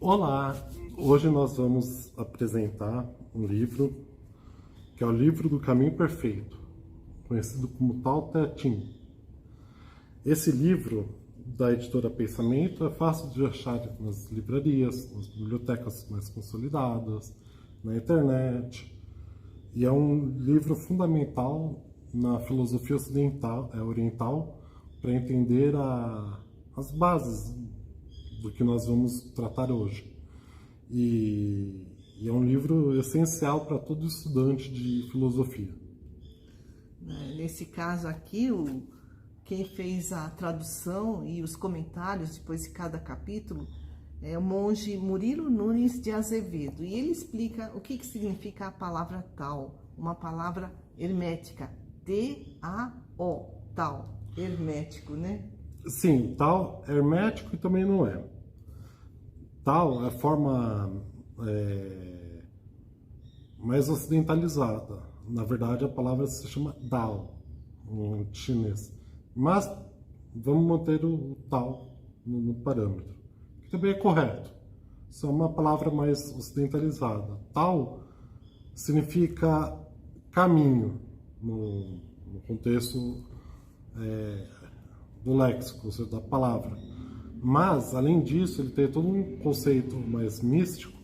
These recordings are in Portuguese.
Olá! Hoje nós vamos apresentar um livro que é o Livro do Caminho Perfeito, conhecido como Tao Te Ching. Esse livro, da editora Pensamento, é fácil de achar nas livrarias, nas bibliotecas mais consolidadas, na internet, e é um livro fundamental na filosofia oriental para entender as bases do que nós vamos tratar hoje. E é um livro essencial para todo estudante de filosofia. Nesse caso aqui, quem fez a tradução e os comentários depois de cada capítulo é o monge Murilo Nunes de Azevedo. E ele explica o que significa a palavra Tao, uma palavra hermética, T-A-O, Tao, hermético, né? Sim, Tao é hermético e também não é. Tao é a forma mais ocidentalizada. Na verdade, a palavra se chama Dao, em chinês. Mas vamos manter o Tao no parâmetro, que também é correto. Isso é uma palavra mais ocidentalizada. Tao significa caminho, no contexto do léxico, ou seja, da palavra. Mas, além disso, ele tem todo um conceito mais místico,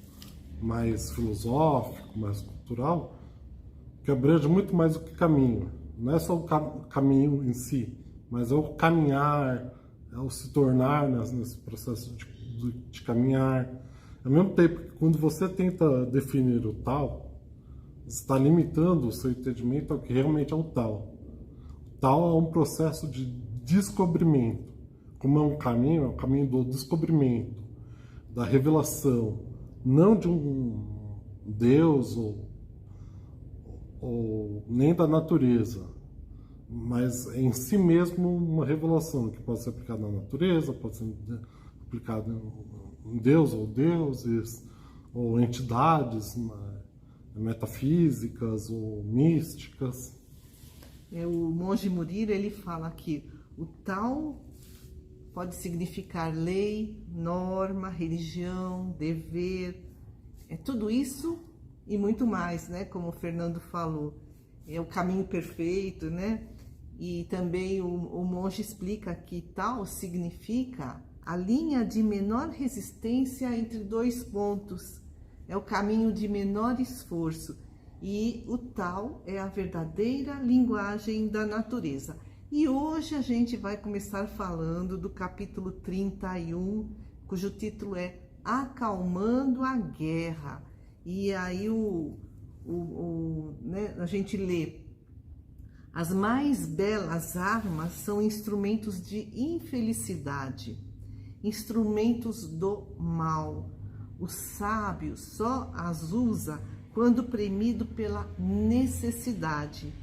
mais filosófico, mais cultural, que abrange muito mais do que caminho. Não é só o caminho em si, mas é o caminhar, é o se tornar nesse processo de caminhar. Ao mesmo tempo que quando você tenta definir o tal, você está limitando o seu entendimento ao que realmente é o tal. O tal é um processo de descobrimento. Como é o caminho do descobrimento, da revelação, não de um Deus ou nem da natureza, mas em si mesmo uma revelação que pode ser aplicada na natureza, pode ser aplicada em Deus ou deuses, ou entidades metafísicas ou místicas. O monge Murilo, ele fala que o Tao pode significar lei, norma, religião, dever, tudo isso e muito mais, né? Como o Fernando falou, é o caminho perfeito, né? E também o monge explica que Tao significa a linha de menor resistência entre dois pontos, é o caminho de menor esforço, e o Tao é a verdadeira linguagem da natureza. E hoje a gente vai começar falando do capítulo 31, cujo título é Acalmando a Guerra. E aí a gente lê: as mais belas armas são instrumentos de infelicidade, instrumentos do mal. O sábio só as usa quando premido pela necessidade.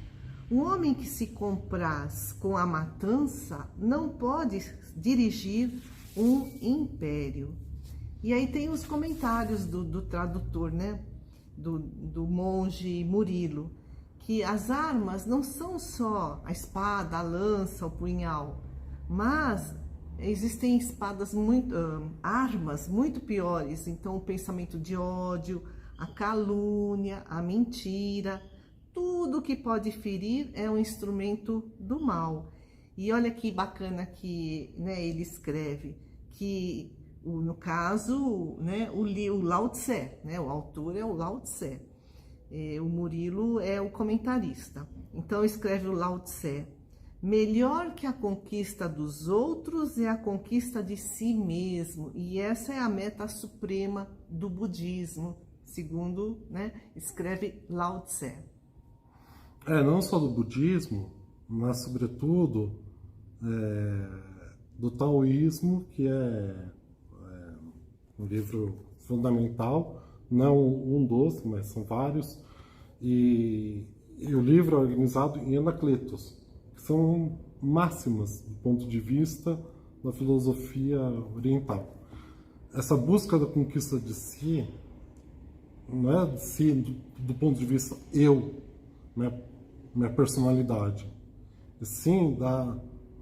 Um homem que se compraz com a matança não pode dirigir um império. E aí tem os comentários do tradutor, né? Do monge Murilo, que as armas não são só a espada, a lança, o punhal, mas existem armas muito piores. Então, o pensamento de ódio, a calúnia, a mentira, tudo que pode ferir é um instrumento do mal. E olha que bacana que, né, ele escreve que, no caso, né, o Lao Tse, né, o autor é o Lao Tse, o Murilo é o comentarista. Então escreve o Lao Tse: melhor que a conquista dos outros é a conquista de si mesmo. E essa é a meta suprema do budismo, segundo, né, escreve Lao Tse. Não só do budismo, mas sobretudo do taoísmo, que é um livro fundamental, não um dos, mas são vários, e o livro é organizado em anacletos, que são máximas do ponto de vista da filosofia oriental. Essa busca da conquista de si, não é de si do ponto de vista minha personalidade, e sim da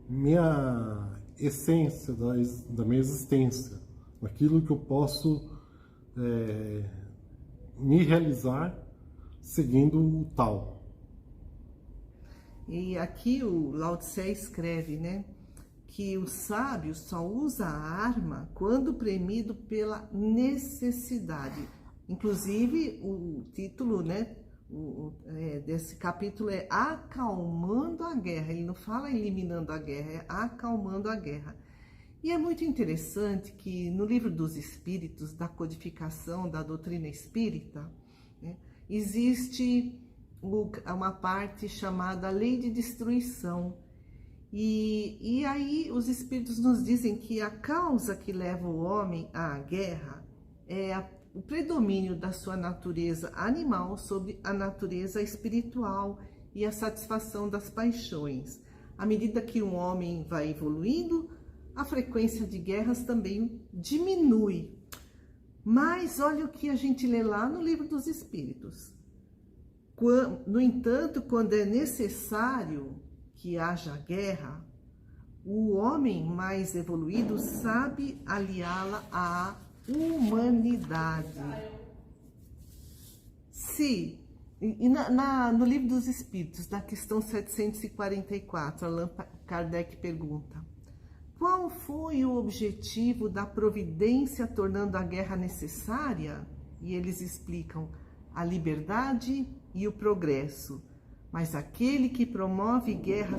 minha essência, da minha existência, aquilo que eu posso me realizar seguindo o tal. E aqui o Lao Tse escreve, né, que o sábio só usa a arma quando premido pela necessidade. Inclusive, o título, né, desse capítulo é Acalmando a Guerra. Ele não fala eliminando a guerra, é acalmando a guerra. E é muito interessante que no Livro dos Espíritos, da codificação da doutrina espírita, né, existe uma parte chamada Lei de Destruição. E aí os Espíritos nos dizem que a causa que leva o homem à guerra é o predomínio da sua natureza animal sobre a natureza espiritual e a satisfação das paixões. À medida que um homem vai evoluindo, a frequência de guerras também diminui. Mas olha o que a gente lê lá no Livro dos Espíritos. No entanto, quando é necessário que haja guerra, o homem mais evoluído sabe aliá-la à humanidade. No Livro dos Espíritos, na questão 744, Allan Kardec pergunta: qual foi o objetivo da providência tornando a guerra necessária? E eles explicam: a liberdade e o progresso. Mas aquele que promove guerra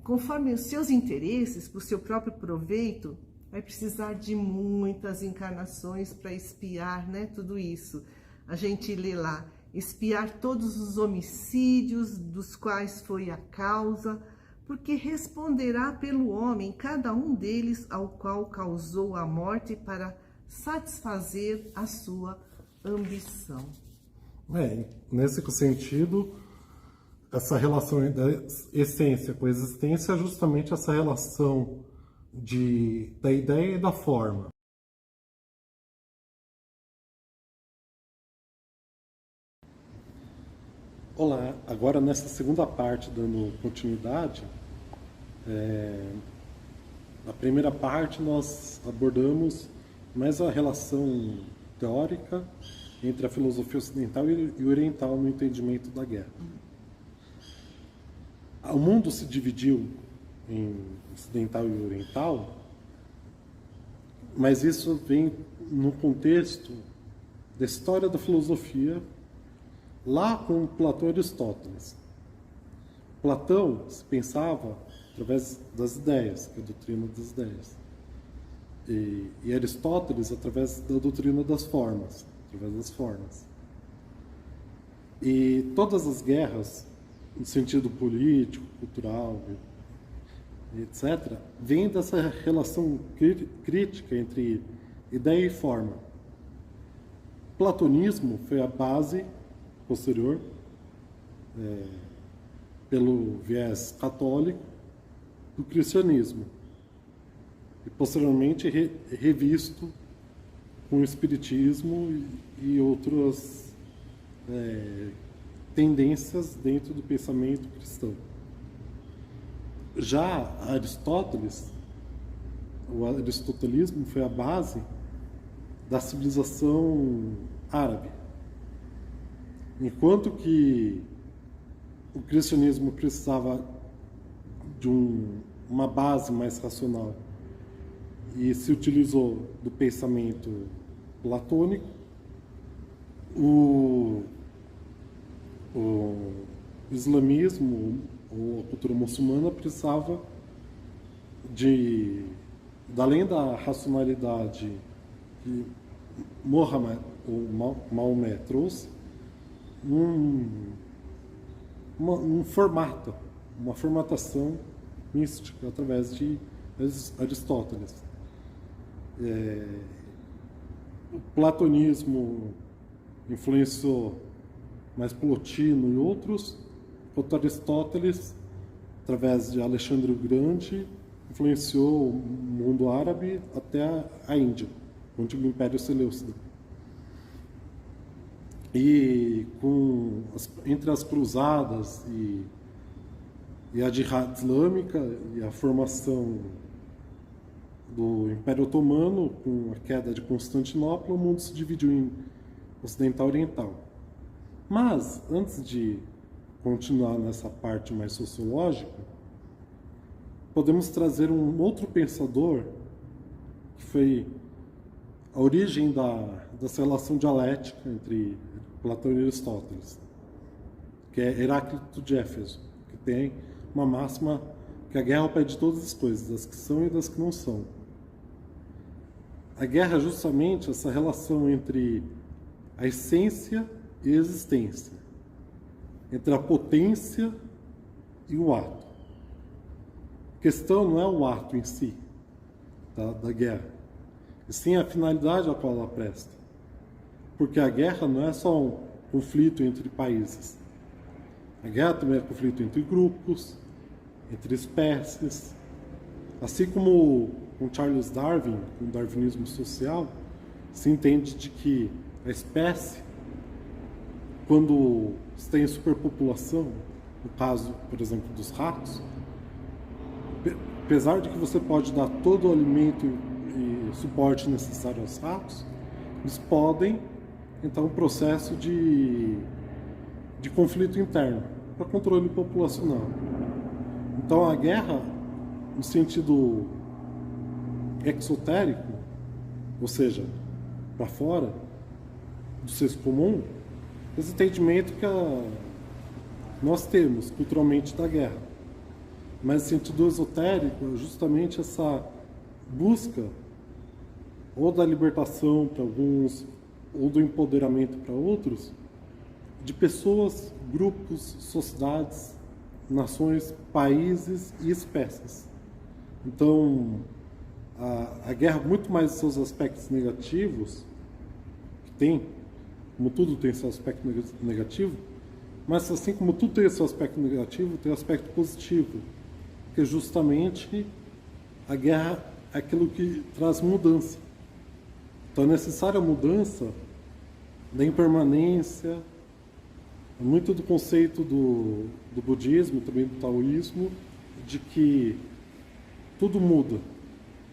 conforme os seus interesses, para o seu próprio proveito, vai precisar de muitas encarnações para espiar, né, tudo isso. A gente lê lá: espiar todos os homicídios dos quais foi a causa, porque responderá pelo homem cada um deles ao qual causou a morte para satisfazer a sua ambição. Nesse sentido, essa relação da essência com a existência é justamente essa relação da ideia e da forma. Olá, agora nessa segunda parte, dando continuidade, na primeira parte nós abordamos mais a relação teórica entre a filosofia ocidental e oriental no entendimento da guerra. O mundo se dividiu em ocidental e oriental, mas isso vem no contexto da história da filosofia, lá com Platão e Aristóteles. Platão se pensava através das ideias, que é a doutrina das ideias, e Aristóteles através da doutrina das formas, através das formas. E todas as guerras, no sentido político, cultural, etc., vêm dessa relação crítica entre ideia e forma. O platonismo foi a base posterior, pelo viés católico, do cristianismo, e posteriormente revisto com o espiritismo e outras tendências dentro do pensamento cristão. Já Aristóteles, o aristotelismo foi a base da civilização árabe, enquanto que o cristianismo precisava de uma base mais racional e se utilizou do pensamento platônico, o islamismo ou a cultura muçulmana precisava além da racionalidade que Maomé trouxe, um formato, uma formatação mística através de Aristóteles. O platonismo influenciou mais Plotino e outros, enquanto Aristóteles, através de Alexandre o Grande, influenciou o mundo árabe até a Índia, o antigo Império Seleucida. E entre as cruzadas e a Jihad islâmica e a formação do Império Otomano, com a queda de Constantinopla, o mundo se dividiu em ocidental e oriental. Mas, antes de continuar nessa parte mais sociológica, podemos trazer um outro pensador, que foi a origem dessa relação dialética entre Platão e Aristóteles, que é Heráclito de Éfeso, que tem uma máxima que a guerra é o pai de todas as coisas, das que são e das que não são. A guerra é justamente essa relação entre a essência e a existência, entre a potência e o ato. A questão não é o ato em si da guerra, e sim a finalidade a qual ela presta. Porque a guerra não é só um conflito entre países. A guerra também é conflito entre grupos, entre espécies. Assim como com Charles Darwin, com o darwinismo social, se entende de que a espécie, quando se tem superpopulação, no caso, por exemplo, dos ratos, apesar de que você pode dar todo o alimento e suporte necessário aos ratos, eles podem entrar um processo de conflito interno para controle populacional. Então a guerra, no sentido exotérico, ou seja, para fora do senso comum, esse entendimento que nós temos culturalmente da guerra. Mas o sentido esotérico é justamente essa busca ou da libertação para alguns, ou do empoderamento para outros, de pessoas, grupos, sociedades, nações, países e espécies. Então, a guerra, muito mais dos seus aspectos negativos, que tem, como tudo tem seu aspecto negativo, mas assim como tudo tem seu aspecto negativo, tem o aspecto positivo, que justamente a guerra é aquilo que traz mudança. Então é necessária a mudança da impermanência, muito do conceito do budismo, também do taoísmo, de que tudo muda.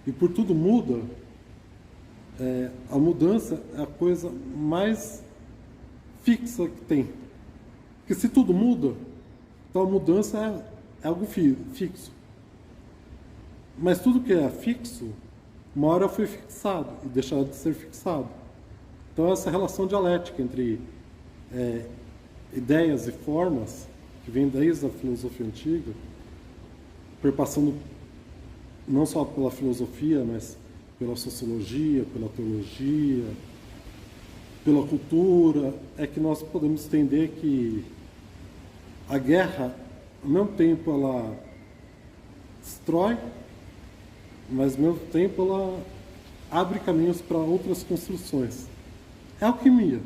E por tudo muda, a mudança é a coisa mais fixa que tem. Porque se tudo muda, então a mudança é algo fixo. Mas tudo que é fixo, uma hora foi fixado e deixará de ser fixado. Então essa relação dialética entre ideias e formas, que vem desde a filosofia antiga, perpassando não só pela filosofia, mas pela sociologia, pela teologia, pela cultura, é que nós podemos entender que a guerra, ao mesmo tempo, ela destrói, mas ao mesmo tempo ela abre caminhos para outras construções. É alquimia.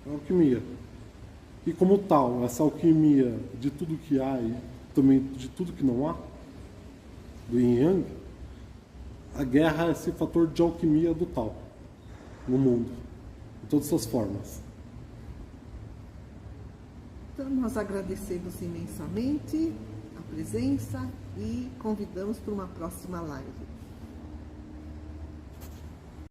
É alquimia. E como tal, essa alquimia de tudo que há e também de tudo que não há, do Yin Yang, a guerra é esse fator de alquimia do tal no mundo, em todas suas formas. Então nós agradecemos imensamente a presença e convidamos para uma próxima live.